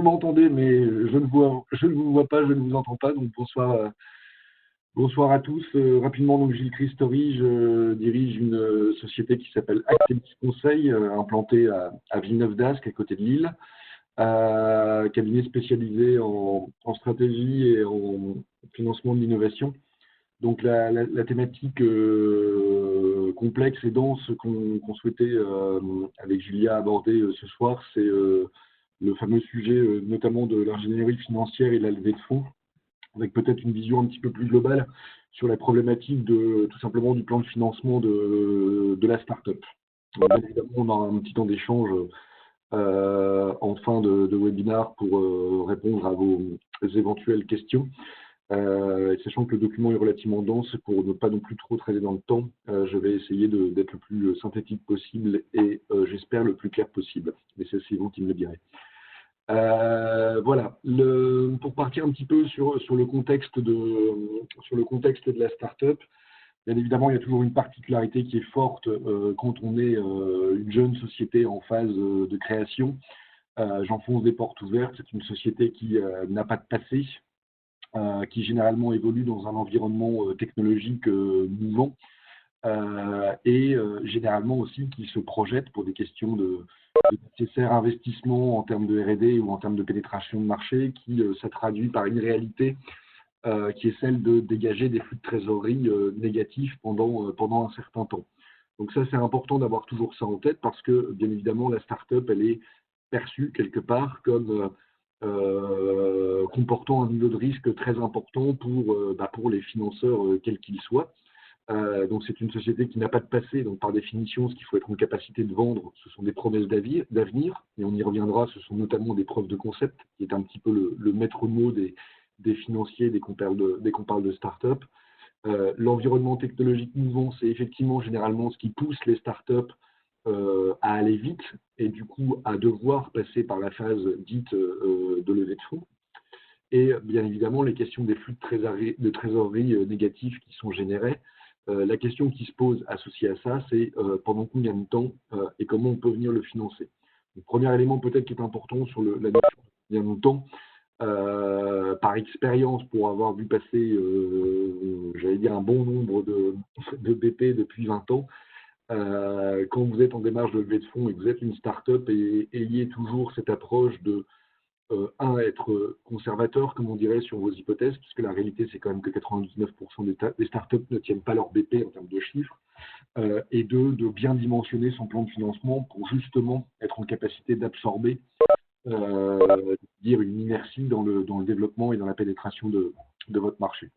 m'entendez, mais je ne vous vois pas, je ne vous entends pas. Donc bonsoir, bonsoir à tous. Rapidement, donc Gilles Christori, je dirige une société qui s'appelle Actebis Conseil, implantée à Villeneuve-d'Ascq, à côté de Lille, cabinet spécialisé en stratégie et en financement de l'innovation. Donc la thématique complexe et dense qu'on souhaitait avec Julia aborder ce soir, c'est le fameux sujet notamment de l'ingénierie financière et de la levée de fonds, avec peut-être une vision un petit peu plus globale sur la problématique de tout simplement du plan de financement de la start-up. Bien évidemment, on aura un petit temps d'échange en fin de webinaire pour répondre à vos éventuelles questions. Sachant que le document est relativement dense, pour ne pas non plus trop traîner dans le temps, je vais essayer d'être le plus synthétique possible et j'espère le plus clair possible. Mais c'est vous qui me le direz. Voilà. Pour partir un petit peu sur le contexte de la start-up, bien évidemment, il y a toujours une particularité qui est forte quand on est une jeune société en phase de création. J'enfonce des portes ouvertes. C'est une société qui n'a pas de passé, qui généralement évolue dans un environnement technologique mouvant et généralement aussi qui se projette pour des questions de nécessaire investissement en termes de R&D ou en termes de pénétration de marché, qui ça traduit par une réalité qui est celle de dégager des flux de trésorerie négatifs pendant un certain temps. Donc ça, c'est important d'avoir toujours ça en tête parce que, bien évidemment, la start-up, elle est perçue quelque part comme comportant un niveau de risque très important pour les financeurs, quels qu'ils soient. Donc c'est une société qui n'a pas de passé, donc par définition, ce qu'il faut être en capacité de vendre, ce sont des promesses d'avenir, et on y reviendra, ce sont notamment des preuves de concept, qui est un petit peu le maître mot des financiers dès qu'on parle de start-up. L'environnement technologique mouvant, c'est effectivement généralement ce qui pousse les start-up à aller vite et du coup à devoir passer par la phase dite de levée de fonds. Et bien évidemment, les questions des flux de trésorerie négatifs qui sont générés. La question qui se pose associée à ça, c'est pendant combien de temps et comment on peut venir le financer. Le premier élément peut-être qui est important sur la notion de combien de temps, par expérience, pour avoir vu passer, j'allais dire, un bon nombre de BP depuis 20 ans, quand vous êtes en démarche de levée de fonds et que vous êtes une start-up, et ayez toujours cette approche de être conservateur, comme on dirait, sur vos hypothèses, puisque la réalité, c'est quand même que 99% des startups ne tiennent pas leur BP en termes de chiffres, et de bien dimensionner son plan de financement pour justement être en capacité d'absorber une inertie dans le développement et dans la pénétration de votre marché.